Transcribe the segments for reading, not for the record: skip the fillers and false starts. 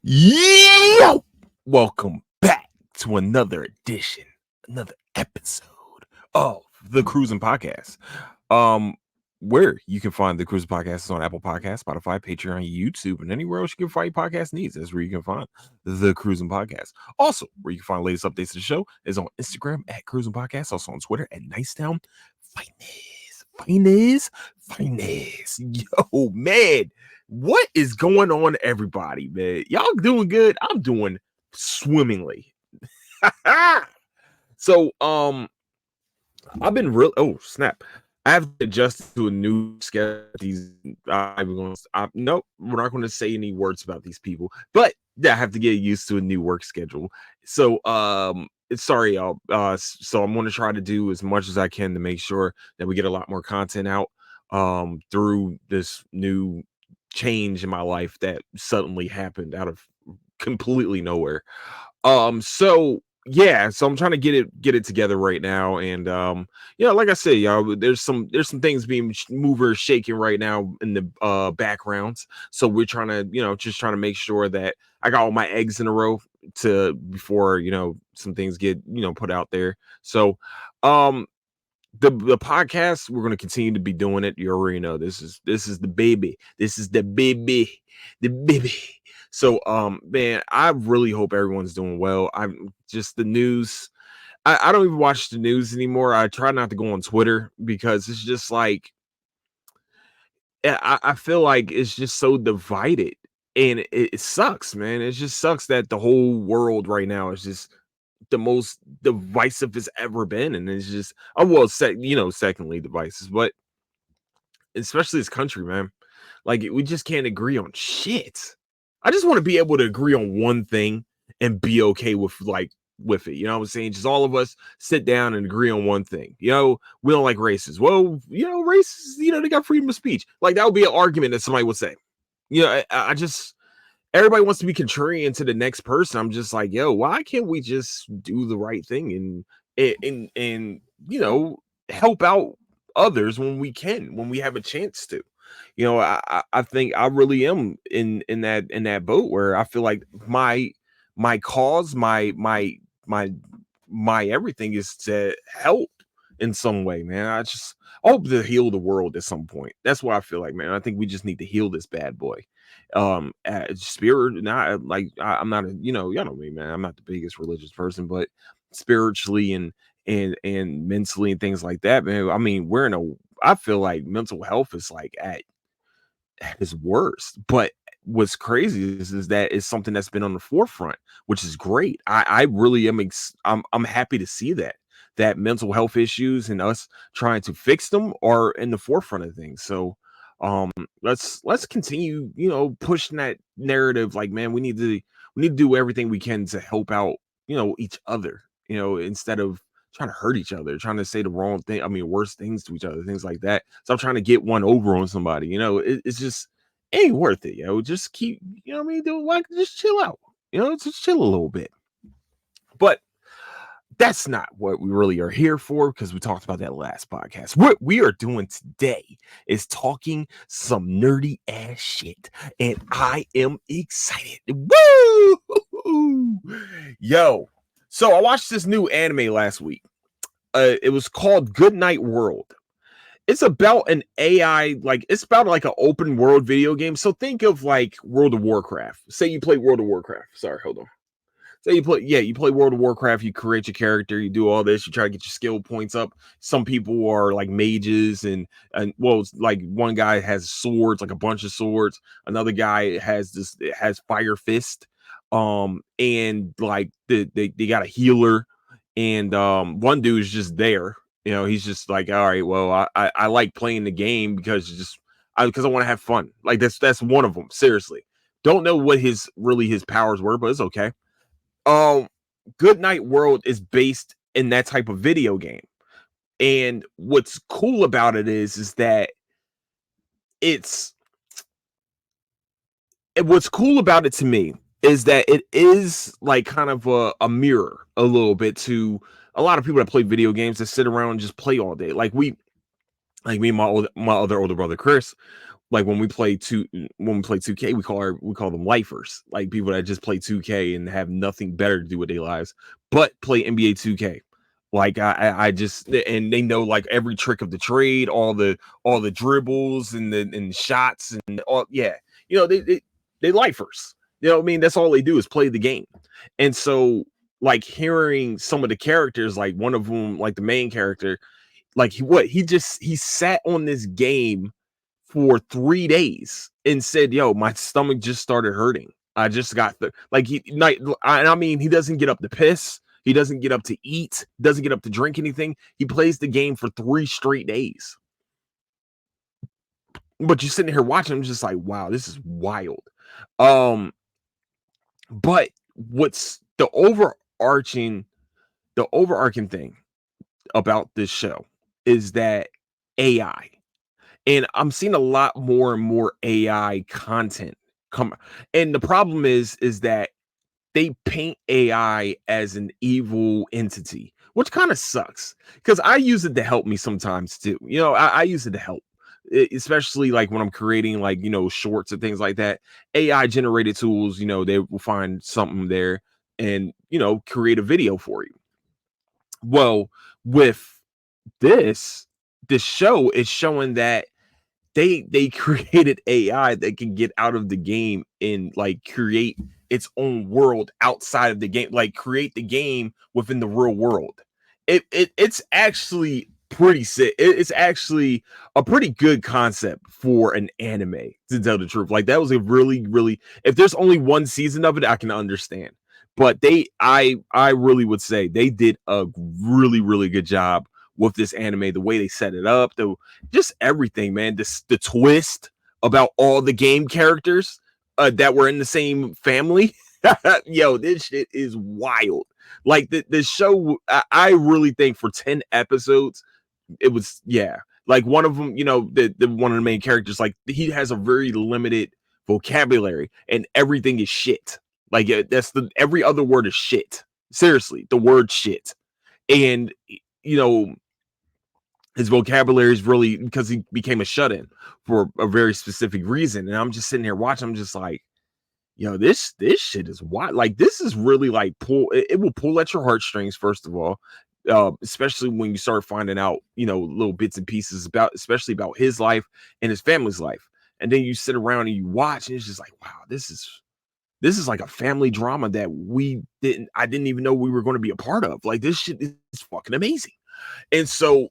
Yo! Welcome back to another edition, another episode of the Cruising Podcast. Um, where you can find the Cruising Podcast is on Apple Podcasts, Spotify, Patreon, YouTube, and anywhere else you can find your podcast needs. That's where you can find the Cruising Podcast. Also, where you can find latest updates to the show is on Instagram at Cruising Podcast, also on Twitter at Nicetown Finest. Yo, man. What is going on, everybody, man? Y'all doing good? I'm doing swimmingly. So, I've been real. Oh, snap! I have to adjust to a new schedule. Nope, we're not going to say any words about these people, but yeah, I have to get used to a new work schedule. So, sorry, y'all. So I'm going to try to do as much as I can to make sure that we get a lot more content out. Through this new change in my life that suddenly happened out of completely nowhere. So yeah, so I'm trying to get it together right now, and yeah, like I said, y'all, there's some things being mover shaking right now in the backgrounds. So we're trying to, just trying to make sure that I got all my eggs in a row to before some things get put out there. So the podcast, we're going to continue to be doing it. You already know this is the baby. This is the baby. So man, I really hope everyone's doing well. I'm just the news. I don't even watch the news anymore. I try not to go on Twitter because it's just like I feel like it's just so divided, and it sucks, man. It just sucks that the whole world right now is just the most divisive it's ever been, and it's just secondly divisive, but especially this country, man. Like we just can't agree on shit. I just want to be able to agree on one thing and be okay with it. You know what I'm saying? Just all of us sit down and agree on one thing. We don't like races. Well, races, they got freedom of speech. Like that would be an argument that somebody would say. I just everybody wants to be contrarian to the next person. I'm just like, yo, why can't we just do the right thing and help out others when we can, when we have a chance to? I think I really am in that boat where I feel like my cause, my everything is to help in some way, man. I hope to heal the world at some point. That's what I feel like, man. I think we just need to heal this bad boy. Spirit, not like I'm not y'all know me, man. I'm not the biggest religious person, but spiritually and mentally and things like that, man. I mean, I feel like mental health is like at its worst. But what's crazy is that it's something that's been on the forefront, which is great. I really am. I'm happy to see that mental health issues and us trying to fix them are in the forefront of things. So um let's continue pushing that narrative. Like, man, we need to do everything we can to help out each other, instead of trying to hurt each other, trying to say the wrong thing, I mean worse things to each other, things like that. So I'm trying to get one over on somebody. It's just ain't worth it. Just keep, what I mean, just chill out, just chill a little bit. But that's not what we really are here for, because we talked about that last podcast. What we are doing today is talking some nerdy ass shit, and I am excited. Woo! Yo, so I watched this new anime last week. It was called Good Night World. It's about an AI, like it's about like an open world video game. So think of like World of Warcraft. Say you play World of Warcraft. Sorry, hold on. So you play World of Warcraft, you create your character, you do all this, you try to get your skill points up. Some people are like mages and well, it's like one guy has swords, like a bunch of swords. Another guy has fire fist. And like they got a healer, and one dude's just there. He's just like, all right, well, I like playing the game because I want to have fun. Like that's one of them. Seriously. Don't know what his powers were, but it's okay. um Good Night World is based in that type of video game. And what's cool about it is that it's what's cool about it to me is that it is like kind of a mirror a little bit to a lot of people that play video games that sit around and just play all day. Like me and my other older brother Chris, Like when we play 2K, we call them lifers, like people that just play 2K and have nothing better to do with their lives, but play NBA 2K. Like I just and they know like every trick of the trade, all the dribbles and shots and all. Yeah, you know they lifers. You know what I mean? That's all they do is play the game. And so like hearing some of the characters, like one of them, like the main character, like he sat on this game for 3 days and said, "Yo, my stomach just started hurting. I just got the like he night. I mean, he doesn't get up to piss. He doesn't get up to eat. Doesn't get up to drink anything. He plays the game for 3 straight days. But you're sitting here watching. I'm just like, wow, this is wild. Um, but what's the overarching thing about this show is that AI. And I'm seeing a lot more and more AI content come. And the problem is that they paint AI as an evil entity, which kind of sucks because I use it to help me sometimes too. You know, I use it to help, especially like when I'm creating like, you know, shorts and things like that. AI generated tools, you know, they will find something there and, you know, create a video for you. Well, with this, this show is showing that they created AI that can get out of the game and like create its own world outside of the game, like create the game within the real world. It's actually pretty sick. It's actually a pretty good concept for an anime, to tell the truth. Like that was a really if there's only one season of it, I can understand. But I really would say they did a really good job with this anime, the way they set it up, just everything, man. The twist about all the game characters that were in the same family. Yo, this shit is wild. Like the show, I really think for 10 episodes, it was, yeah. Like one of them, you know, the one of the main characters, like he has a very limited vocabulary and everything is shit. Like that's every other word is shit. Seriously, the word shit. And you know, his vocabulary is really because he became a shut-in for a very specific reason. And I'm just sitting here watching, I'm just like, yo, this shit is wild. Like this is really like it will pull at your heartstrings, first of all. Especially when you start finding out, you know, little bits and pieces about, especially about his life and his family's life. And then you sit around and you watch, and it's just like, wow, this is like a family drama that I didn't even know we were going to be a part of. Like this shit is fucking amazing. And so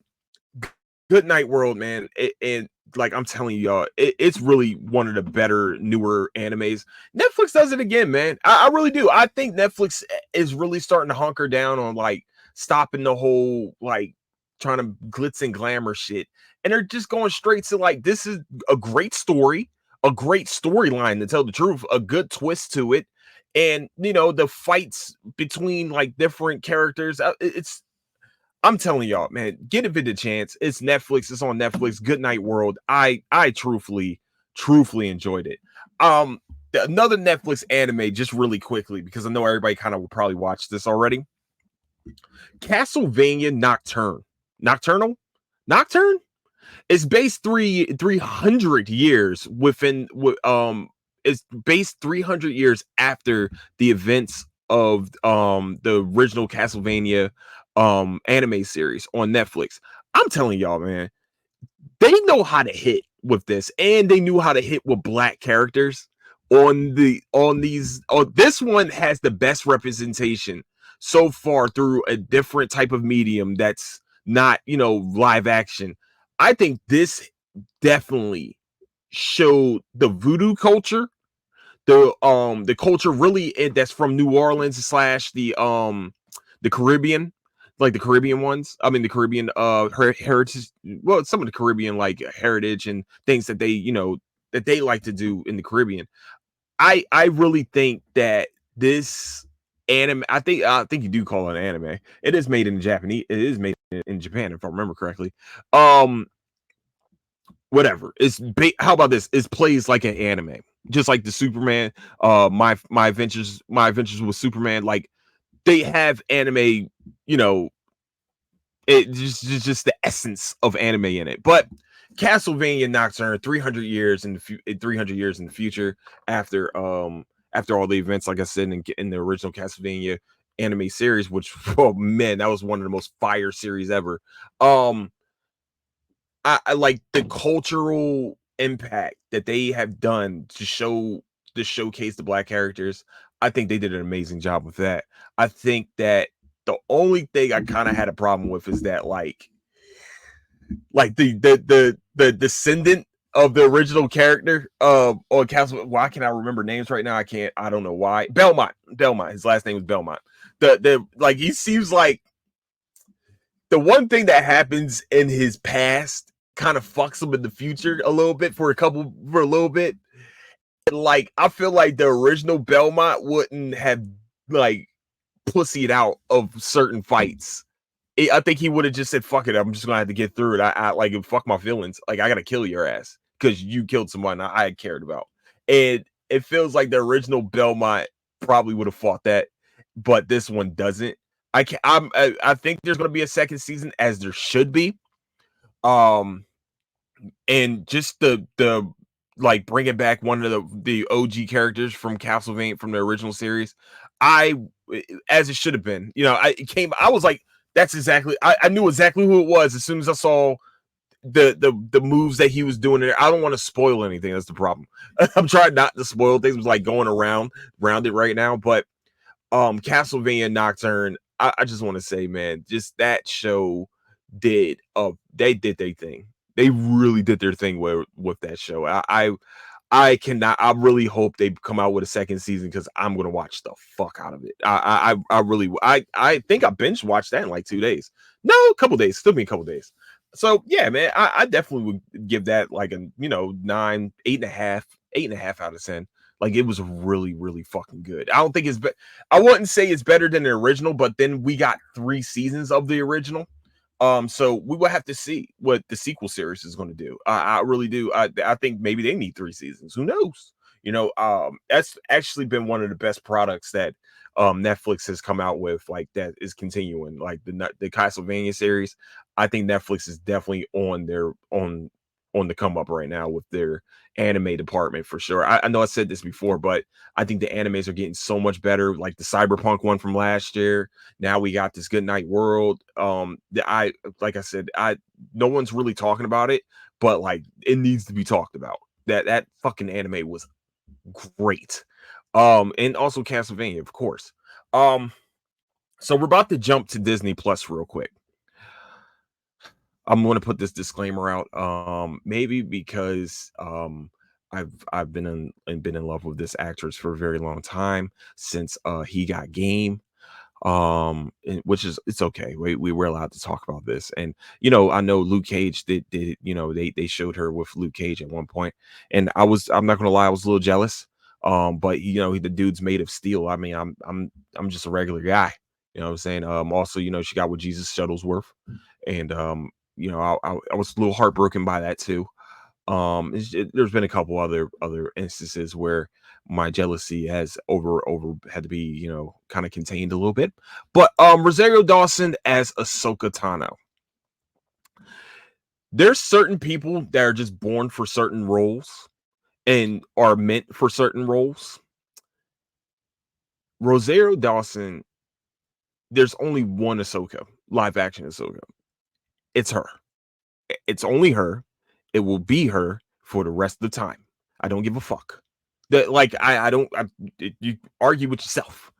Good Night World, man. And like I'm telling you, y'all, it's really one of the better, newer animes. Netflix does it again, man. I really do. I think Netflix is really starting to hunker down on like stopping the whole like trying to glitz and glamour shit. And they're just going straight to like, this is a great story, a great storyline, to tell the truth, a good twist to it. And you know, the fights between like different characters, I'm telling y'all, man, give it a chance. It's Netflix. It's on Netflix. Good Night World. I truthfully enjoyed it. Another Netflix anime, just really quickly, because I know everybody kind of will probably watch this already. Castlevania Nocturne. Nocturne? It's based 300 years within it's based 300 years after the events of the original Castlevania anime series on Netflix. I'm telling y'all, man, they know how to hit with this, and they knew how to hit with black characters on these. Oh, this one has the best representation so far through a different type of medium that's not, you know, live action. I think this definitely showed the voodoo culture, the culture really that's from New Orleans slash the Caribbean, like the Caribbean ones. I mean the Caribbean heritage, well, some of the Caribbean like heritage and things that they, you know, that they like to do in the Caribbean. I really think that this anime, I think you do call it an anime. It is made in Japanese. It is made in Japan, if I remember correctly. Whatever. How about this? It plays like an anime, just like the Superman. My adventures with Superman. Like they have anime. You know, it just the essence of anime in it. But Castlevania Nocturne 300 years in the 300 years in the future after all the events, like I said, in the original Castlevania anime series, which oh man, that was one of the most fire series ever. Um, I like the cultural impact that they have done to showcase the black characters. I think they did an amazing job with that. I think that the only thing I kind of had a problem with is that like the descendant of the original character on Castle. Why can I remember names right now? I can't. I don't know why. Belmont. His last name was Belmont. The like he seems like the one thing that happens in his past kind of fucks him in the future a little bit for a little bit. And like I feel like the original Belmont wouldn't have like pussied out of certain fights. I think he would have just said, "Fuck it, I'm just gonna have to get through it." I like fuck my feelings. Like I gotta kill your ass because you killed someone I cared about. And it feels like the original Belmont probably would have fought that, but this one doesn't. I think there's gonna be a second season, as there should be. Um, and just the like bringing back one of the OG characters from Castlevania from the original series, I as it should have been. You know, I was like, that's exactly. I knew exactly who it was as soon as I saw the moves that he was doing there. I don't want to spoil anything. That's the problem. I'm trying not to spoil things. It's like going around it right now, but Castlevania Nocturne. I just want to say, man, just that show they did their thing. They really did their thing with that show. I cannot. I really hope they come out with a second season because I'm gonna watch the fuck out of it. I really. I think I binge watched that in like 2 days. No, a couple days. Still be a couple days. So yeah, man. I definitely would give that like a nine, 8.5, 8.5 out of 10. Like it was really, really fucking good. I don't think I wouldn't say it's better than the original, but then we got 3 seasons of the original. So we will have to see what the sequel series is going to do. I really do. I think maybe they need 3 seasons. Who knows? That's actually been one of the best products that Netflix has come out with, like that is continuing, like the Castlevania series. I think Netflix is definitely on the come up right now with their anime department for sure. I know I said this before, but I think the animes are getting so much better. Like the Cyberpunk one from last year. Now we got this Good Night World. I like I said, I no one's really talking about it, but like it needs to be talked about. That fucking anime was great. And also Castlevania, of course. Um, so we're about to jump to Disney Plus real quick. I'm going to put this disclaimer out. Maybe because I've been in love with this actress for a very long time since he got game. Which is it's okay. We were allowed to talk about this, and I know Luke Cage did they showed her with Luke Cage at one point, and I'm not gonna lie, I was a little jealous. But the dude's made of steel. I mean, I'm just a regular guy. You know what I'm saying? Also, she got with Jesus Shuttlesworth, and I was a little heartbroken by that too. There's been a couple other instances where my jealousy has over had to be kind of contained a little bit. But Rosario Dawson as Ahsoka Tano. There's certain people that are just born for certain roles and are meant for certain roles. Rosario Dawson, there's only one Ahsoka, live action Ahsoka. It's her. It's only her. It will be her for the rest of the time. I don't give a fuck. That like I don't. You argue with yourself.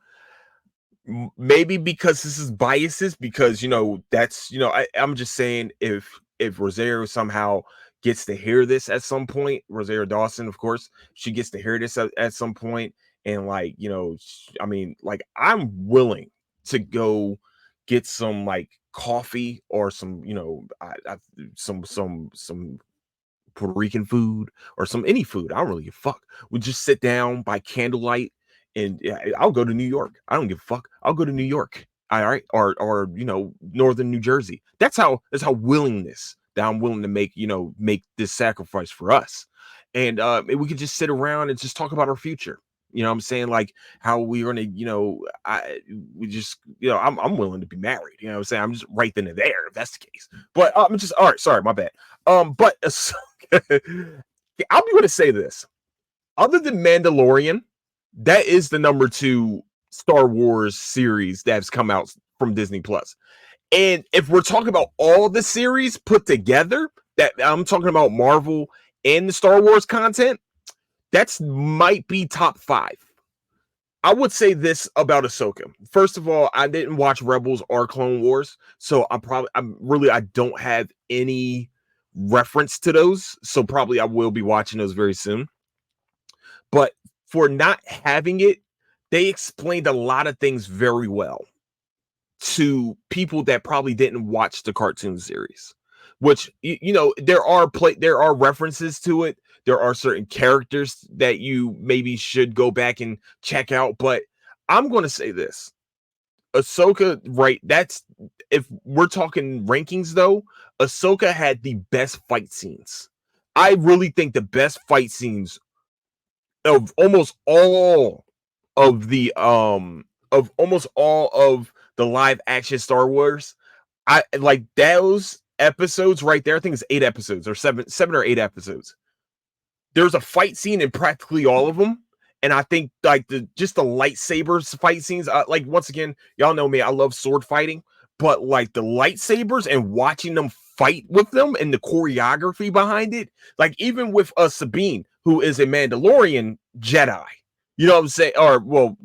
Maybe because this is biases. Because that's I'm just saying if Rosario somehow gets to hear this at some point, Rosario Dawson, of course, she gets to hear this at some point, and like I mean, like I'm willing to go get some like coffee or some some Puerto Rican food or some any food. I don't really give a fuck. We just sit down by candlelight and yeah, I'll go to New York. I don't give a fuck. I'll go to New York. All right. Or northern New Jersey. That's how willingness that I'm willing to make this sacrifice for us. And we could just sit around and just talk about our future. You know what I'm saying? Like how we're gonna, we just, I'm willing to be married. You know what I'm saying? I'm just right then and there if that's the case. But I'm just all right. Sorry, my bad. But I'm going to say this. Other than Mandalorian, that is the number 2 Star Wars series that's come out from Disney Plus. And if we're talking about all the series put together, that I'm talking about Marvel and the Star Wars content, that's might be top 5. I would say this about Ahsoka. First of all, I didn't watch Rebels or Clone Wars, so I don't have any reference to those. So probably I will be watching those very soon. But for not having it, they explained a lot of things very well to people that probably didn't watch the cartoon series. Which there are references to it. There are certain characters that you maybe should go back and check out. But I'm going to say this: Ahsoka, right? That's if we're talking rankings, though. Ahsoka had the best fight scenes. I really think the best fight scenes of almost all of the live action Star Wars. I like those episodes right there. I think it's 8 episodes or 7 or 8 episodes. There's a fight scene in practically all of them. And I think like the lightsabers fight scenes, like once again, y'all know me, I love sword fighting, but like the lightsabers and watching them fight with them and the choreography behind it, like even with Sabine, who is a Mandalorian Jedi, you know what I'm saying? Or well,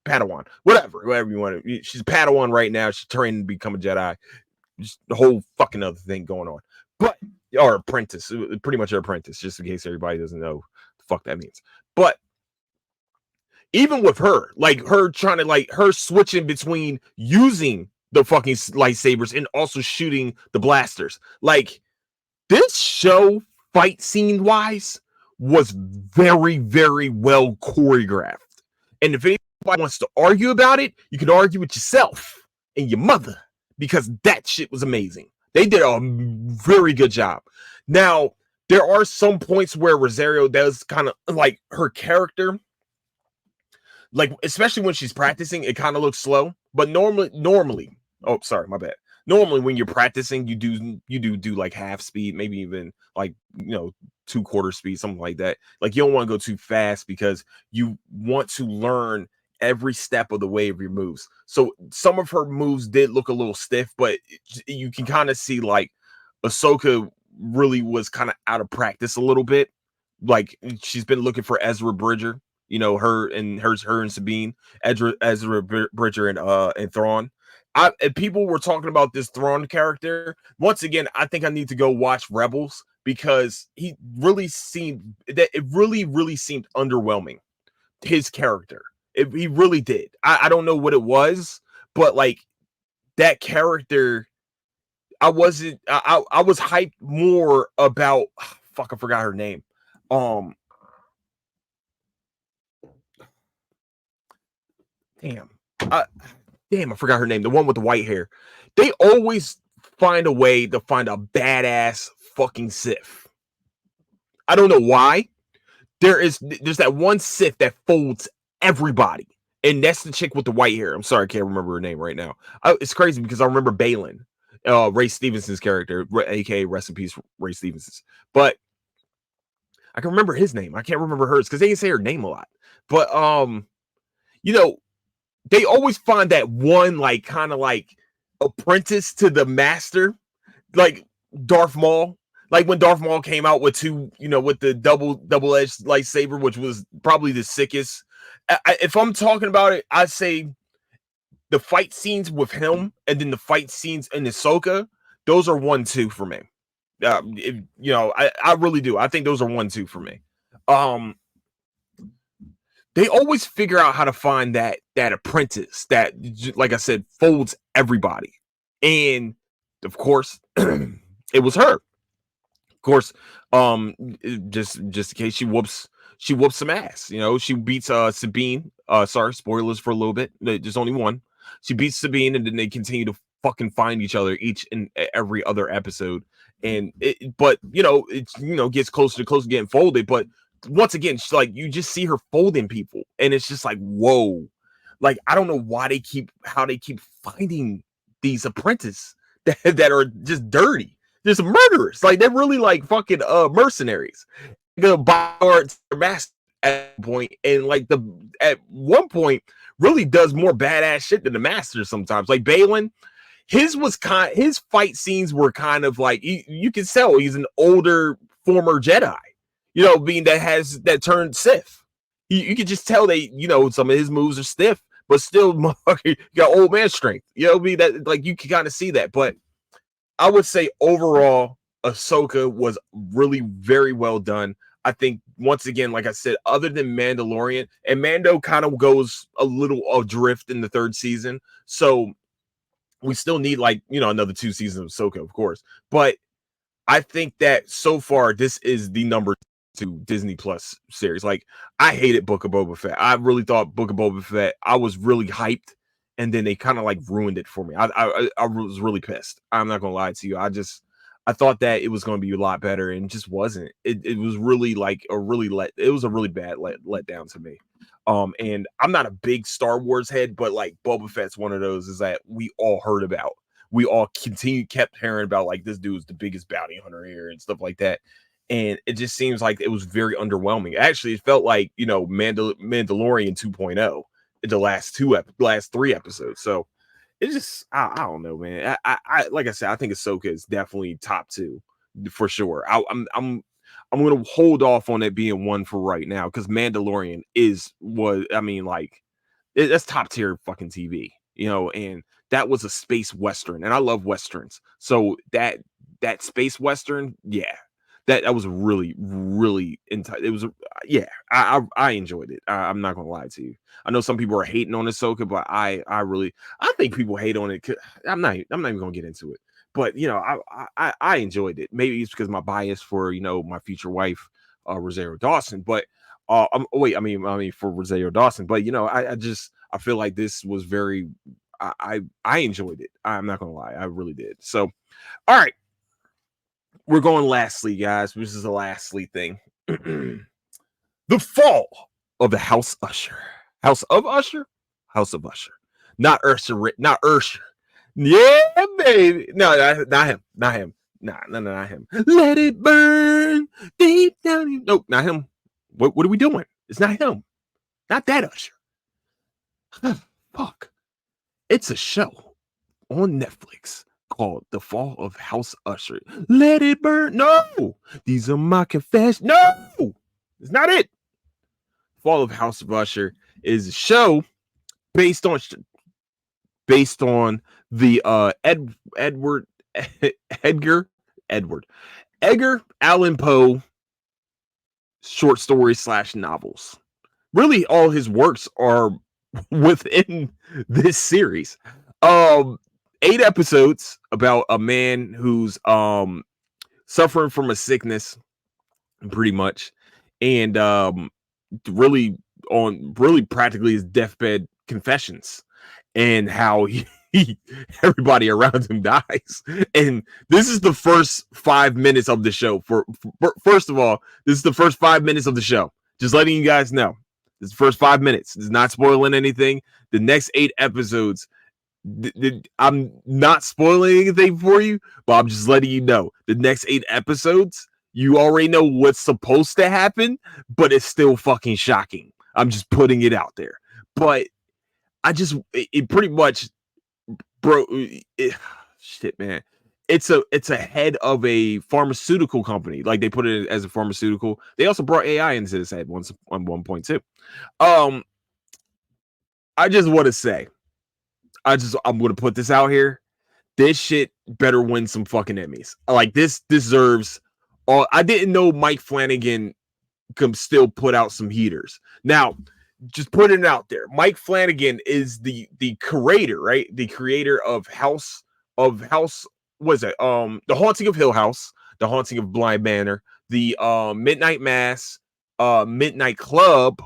Padawan, whatever you want to. She's a Padawan right now. She's training to become a Jedi. Just the whole fucking other thing going on, but or apprentice, pretty much her apprentice, just in case everybody doesn't know what the fuck that means. But even with her, like her trying to like her switching between using the fucking lightsabers and also shooting the blasters, like this show fight scene wise was very, very well choreographed. And if anybody wants to argue about it, you can argue with yourself and your mother because that shit was amazing. They did a very good job. Now, there are some points where Rosario does kind of like her character, like especially when she's practicing, it kind of looks slow. But normally, oh, sorry, my bad. Normally, when you're practicing, you do like half speed, maybe even like 2/4 speed, something like that. Like you don't want to go too fast because you want to learn every step of the way of your moves. So some of her moves did look a little stiff, but you can kind of see like Ahsoka really was kind of out of practice a little bit. Like she's been looking for Ezra Bridger, her and Sabine, Ezra Bridger and Thrawn. And people were talking about this Thrawn character. Once again, I think I need to go watch Rebels because it really seemed underwhelming. His character, he really did. I don't know what it was, but like that character, I was hyped more about. Fuck, I forgot her name. Damn, I forgot her name. The one with the white hair. They always find a way to find a badass fucking Sith. I don't know why. There's that one Sith that folds everybody, and that's the chick with the white hair. I'm sorry, I can't remember her name right now. It's crazy because I remember Balin, Ray Stevenson's character, aka rest in peace, Ray Stevenson. But I can remember his name. I can't remember hers because they didn't say her name a lot. But they always find that one like kind of like apprentice to the master, like Darth Maul. Like when Darth Maul came out with with the double-edged lightsaber, which was probably the sickest. If I'm talking about it, I'd say the fight scenes with him and then the fight scenes in Ahsoka, those are 1-2 for me. I really do. I think those are 1-2 for me. They always figure out how to find that apprentice that, like I said, folds everybody. And of course, it was her. Of course, just in case she whoops some ass. She beats Sabine. Sorry, spoilers for a little bit. There's only one. She beats Sabine, and then they continue to fucking find each other each and every other episode. And it gets closer to getting folded. But once again, like you just see her folding people, and it's just like, whoa. Like, I don't know how they keep finding these apprentices that are just dirty, just murderers. Like, they're really like fucking mercenaries. The bodyguards are master at point, and like at one point really does more badass shit than the master sometimes. Like Balin, his fight scenes were kind of like you can tell he's an older former Jedi, being that turned Sith. You could just tell some of his moves are stiff, but still got old man strength. That like you can kind of see that. But I would say overall, Ahsoka was really very well done. I think once again, like I said, other than Mandalorian, and Mando kind of goes a little adrift in the third season, so we still need another 2 seasons of Ahsoka, of course. But I think that so far this is the number 2 Disney Plus series. Like, I hated Book of Boba Fett. I really thought Book of Boba Fett, I was really hyped, and then they kind of like ruined it for me. I was really pissed. I'm not gonna lie to you. I thought that it was going to be a lot better, and just wasn't. It was really like it was a really bad let down to me. And I'm not a big Star Wars head, but like Boba Fett's one of those is that we all heard about. We all kept hearing about, like, this dude's the biggest bounty hunter here and stuff like that. And it just seems like it was very underwhelming. Actually, it felt like, Mandalorian 2.0 in the last 3 episodes. So it's just, I don't know, man. I like I said, I think Ahsoka is definitely top 2 for sure. I'm going to hold off on it being 1 for right now, because Mandalorian that's top tier fucking TV, and that was a space western, and I love westerns. So that space western, yeah, that was really, really it was, yeah, I enjoyed it. I'm not gonna lie to you. I know some people are hating on Ahsoka, but I think people hate on it. I'm not even gonna get into it. But I enjoyed it. Maybe it's because my bias for my future wife, Rosario Dawson. But for Rosario Dawson. But I feel like this was very. I enjoyed it. I'm not gonna lie, I really did. So, all right, we're going lastly, guys. This is the lastly thing. The fall of the House Usher. House of Usher. House of Usher. Not Usher. Not Usher. Yeah, baby. No, not him. Not him. Nah, no, not him. Let it burn deep down. Nope, not him. What are we doing? It's not him. Not that Usher. Fuck. It's a show on Netflix called The Fall of House Usher. Let it burn. No, these are my confessions. No, it's not it. Fall of House of Usher is a show based on the Edgar Allan Poe short stories / novels. Really, all his works are within this series. 8 episodes about a man who's suffering from a sickness, pretty much, and really practically his deathbed confessions, and how everybody around him dies. And this is the first 5 minutes of the show. First of all, this is the first 5 minutes of the show. Just letting you guys know. This is the first 5 minutes. It's not spoiling anything. The next 8 episodes, I'm not spoiling anything for you, but I'm just letting you know. The next 8 episodes, you already know what's supposed to happen, but it's still fucking shocking. I'm just putting it out there. But it pretty much, bro, shit, man. It's a head of a pharmaceutical company. Like, they put it as a pharmaceutical. They also brought AI into this head once on 1.2. I just want to say, I'm going to put this out here. This shit better win some fucking Emmys. Like, this deserves all. I didn't know Mike Flanagan can still put out some heaters. Now, just putting it out there. Mike Flanagan is the creator, right? The creator of House. Was it The Haunting of Hill House, The Haunting of Bly Manor, the Midnight Mass, Midnight Club,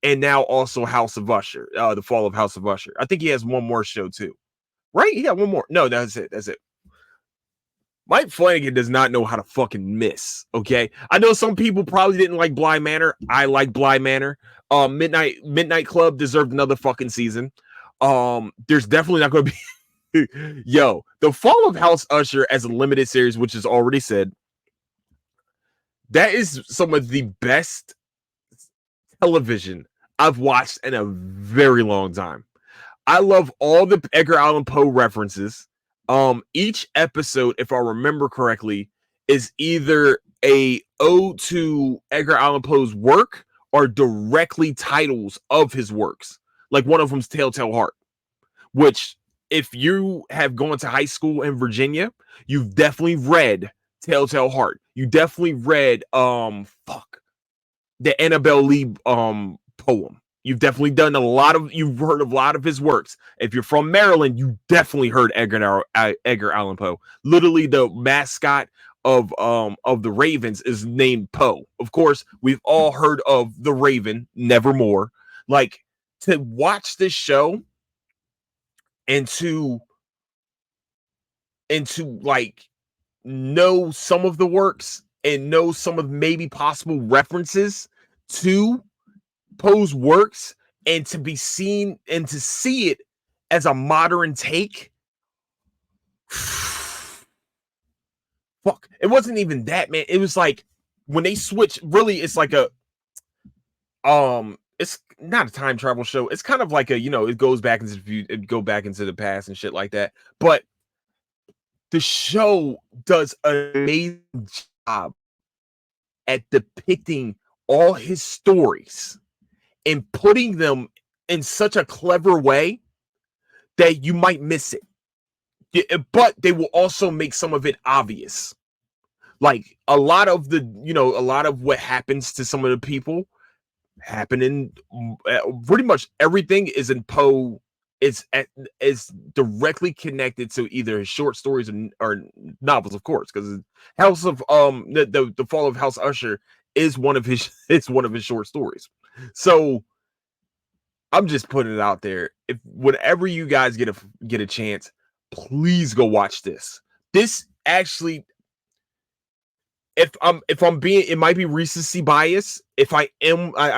and now also House of Usher, The Fall of House of Usher. I think he has one more show too, right? He got one more. No, that's it. Mike Flanagan does not know how to fucking miss. Okay, I know some people probably didn't like Bly Manor. I like Bly Manor. Midnight Club deserved another fucking season. There's definitely not going to be. Yo, the Fall of House Usher as a limited series, which is already said, that is some of the best television I've watched in a very long time. I love all the Edgar Allan Poe references. Each episode, if I remember correctly, is either a ode to Edgar Allan Poe's work or directly titles of his works. Like one of them's Telltale Heart, which if you have gone to high school in Virginia, you've definitely read Telltale Heart. You definitely read the Annabelle Lee poem. You've definitely done you've heard of a lot of his works. If you're from Maryland, you definitely heard Edgar Allan Poe. Literally, the mascot of the Ravens is named Poe. Of course, we've all heard of the Raven, Nevermore. Like, to watch this show and to like know some of the works and know some of maybe possible references to Poe's works, and to be seen and to see it as a modern take. Fuck, it wasn't even that, man. It was like when they switch, really, it's like it's not a time travel show. It's kind of like it goes back into the past and shit like that. But the show does an amazing job at depicting all his stories and putting them in such a clever way that you might miss it. But they will also make some of it obvious. Like a lot of what happens to some of the people happen in pretty much everything is in Poe. Is directly connected to either his short stories or novels, of course, because House of the Fall of House Usher is one of his short stories. So I'm just putting it out there. If whenever you guys get a chance, please go watch this. This actually, if I'm being, it might be recency bias. If I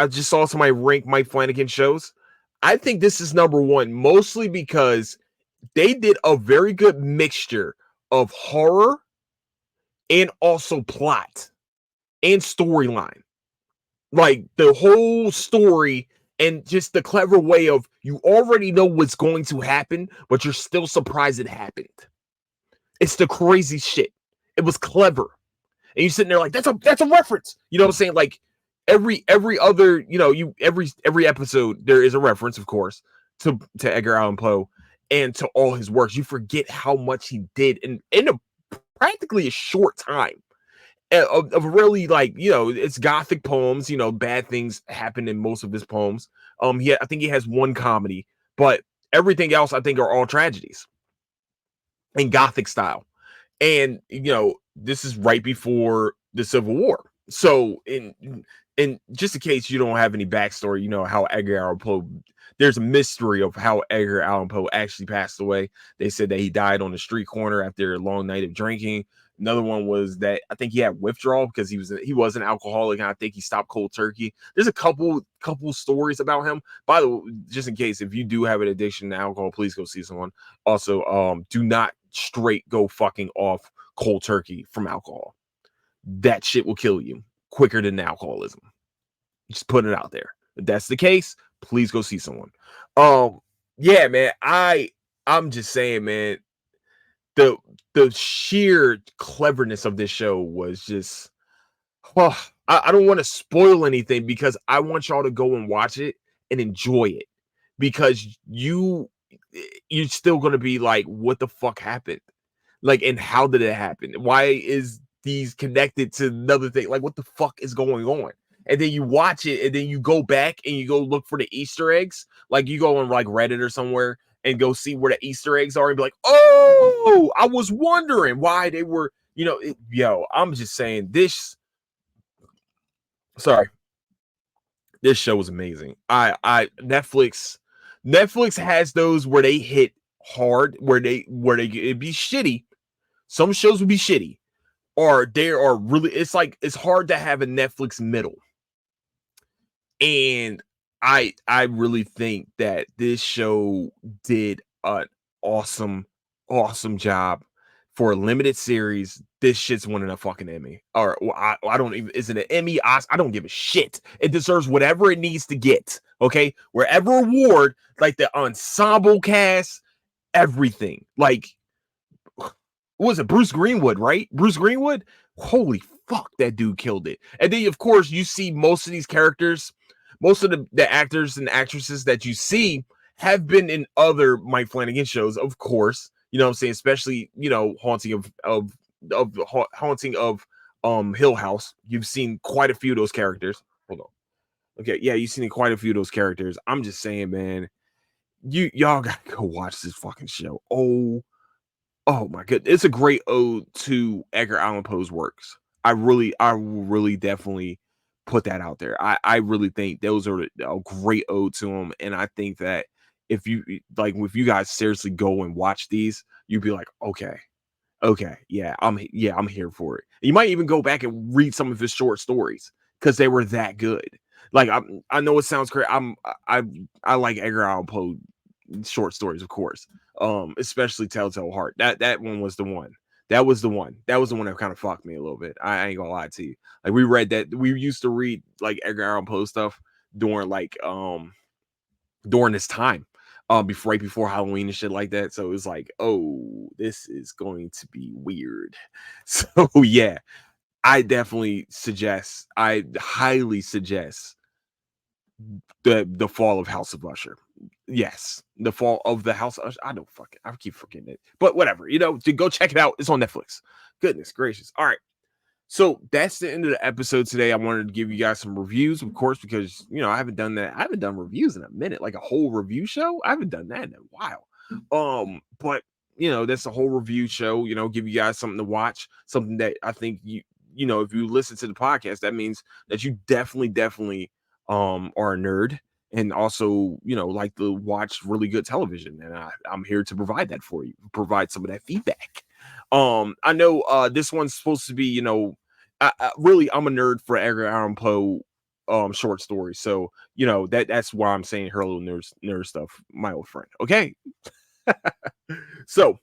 just saw somebody rank Mike Flanagan shows. I think this is number one, mostly because they did a very good mixture of horror and also plot and storyline. Like the whole story and just the clever way of you already know what's going to happen, but you're still surprised it happened. It's the crazy shit. It was clever. And you sitting there like that's a reference. You know what I'm saying? Like every other, every episode there is a reference, of course, to Edgar Allan Poe and to all his works. You forget how much he did in practically a short time. Of really, like, it's gothic poems. Bad things happen in most of his poems. I think he has one comedy, but everything else I think are all tragedies in gothic style. And this is right before the Civil War. So in just in case you don't have any backstory, how Edgar Allan Poe, there's a mystery of how Edgar Allan Poe actually passed away. They said that he died on the street corner after a long night of drinking. Another one was that I think he had withdrawal because he was an alcoholic, and I think he stopped cold turkey. There's a couple stories about him. By the way, just in case, if you do have an addiction to alcohol, please go see someone. Also, do not straight go fucking off cold turkey from alcohol. That shit will kill you quicker than alcoholism. Just put it out there. If that's the case, please go see someone. Yeah, man. I'm just saying, man, the sheer cleverness of this show was just, I don't want to spoil anything because I want y'all to go and watch it and enjoy it, because you're still gonna be like, what the fuck happened? Like, and how did it happen? Why is these connected to another thing? Like, what the fuck is going on? And then you watch it, and then you go back and you go look for the Easter eggs. Like, you go on like Reddit or somewhere and go see where the Easter eggs are and be like, oh, I was wondering why they were, I'm just saying this. Sorry, this show was amazing. Netflix has those where they hit hard, where they it'd be shitty, Some shows will be shitty, or they are really. It's like it's hard to have a Netflix middle, and I really think that this show did an awesome, awesome job for a limited series. This shit's winning a fucking Emmy, or well, I don't even. Is it an Emmy? I don't give a shit. It deserves whatever it needs to get. Okay, wherever award, like the ensemble cast, everything. Like, what was it, Bruce Greenwood, right? Bruce Greenwood. Holy fuck, that dude killed it. And then, of course, you see most of these characters, most of the actors and actresses that you see have been in other Mike Flanagan shows, of course. You know what I'm saying? Especially, Haunting of Hill House. You've seen quite a few of those characters. Hold on. Okay, yeah, you've seen quite a few of those characters. I'm just saying, man, y'all gotta go watch this fucking show. Oh my goodness. It's a great ode to Edgar Allan Poe's works. I really definitely put that out there. I really think those are a great ode to him. And I think that if you guys seriously go and watch these, you'd be like, okay, yeah, I'm here for it. You might even go back and read some of his short stories because they were that good. Like I know it sounds crazy. I like Edgar Allan Poe short stories, of course. Especially Telltale Heart. That one was the one. That was the one. That was the one that kind of fucked me a little bit. I ain't gonna lie to you. Like we read that. We used to read like Edgar Allan Poe stuff during during this time. Before right before Halloween and shit like that. So it was like, oh, this is going to be weird. So yeah, I highly suggest the fall of House of Usher. Yes, the fall of the House of Usher. I don't fucking I keep forgetting it. But whatever, to go check it out. It's on Netflix. Goodness gracious. All right. So that's the end of the episode today. I wanted to give you guys some reviews, of course, because I haven't done that. I haven't done reviews in a minute, like a whole review show. I haven't done that in a while. But that's a whole review show, give you guys something to watch, something that I think if you listen to the podcast, that means that you definitely are a nerd and also, like to watch really good television. And I'm here to provide that for you, provide some of that feedback. I know this one's supposed to be, really I'm a nerd for Edgar Allan Poe short stories. So, that's why I'm saying her little nerd stuff, my old friend. Okay. So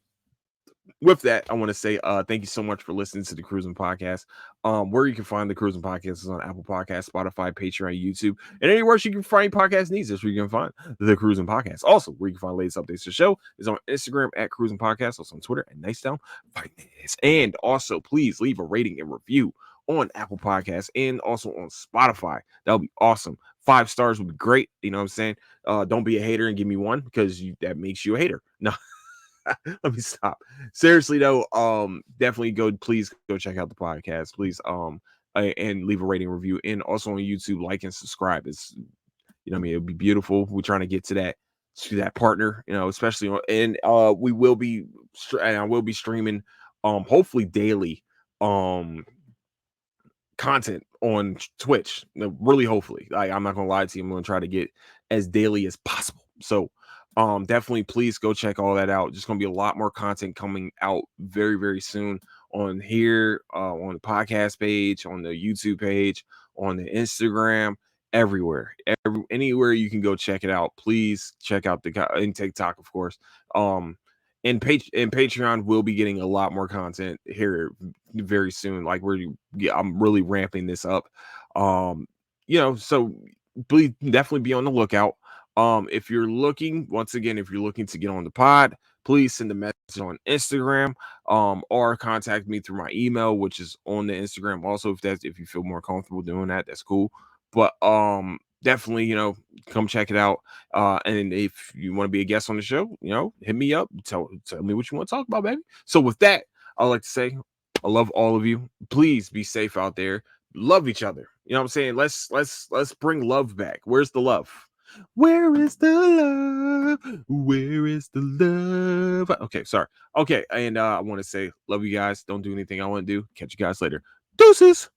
with that, I want to say thank you so much for listening to the Cruising Podcast. Where you can find the Cruising Podcast is on Apple Podcasts, Spotify, Patreon, YouTube, and anywhere you can find podcast needs. That's where you can find the Cruising Podcast. Also, where you can find latest updates to the show is on Instagram at Cruising Podcast, also on Twitter at Nicedown Finance. And also, please leave a rating and review on Apple Podcasts and also on Spotify. That would be awesome. 5 stars would be great. You know what I'm saying? Don't be a hater and give me 1 because that makes you a hater. No. Let me stop. Seriously though, definitely please go check out the podcast. Please, and leave a rating review. And also on YouTube, like and subscribe. It's it would be beautiful. We're trying to get to that partner, especially and we will be and I will be streaming hopefully daily content on Twitch. Really hopefully. Like I'm not gonna lie to you, I'm gonna try to get as daily as possible. So definitely please go check all that out. Just gonna be a lot more content coming out very, very soon on here, on the podcast page, on the YouTube page, on the Instagram, everywhere. Anywhere you can go check it out. Please check out and TikTok, of course. And Patreon will be getting a lot more content here very soon. Like I'm really ramping this up. So please definitely be on the lookout. If you're looking to get on the pod, please send a message on Instagram, or contact me through my email, which is on the Instagram. Also, if you feel more comfortable doing that, that's cool. But definitely, come check it out. And if you want to be a guest on the show, hit me up, tell me what you want to talk about, baby. So with that, I'd like to say I love all of you. Please be safe out there. Love each other. You know what I'm saying? Let's bring love back. Where's the love? Where is the love? Where is the love? Okay, sorry. Okay, and I want to say love you guys. Don't do anything I want to do. Catch you guys later. Deuces.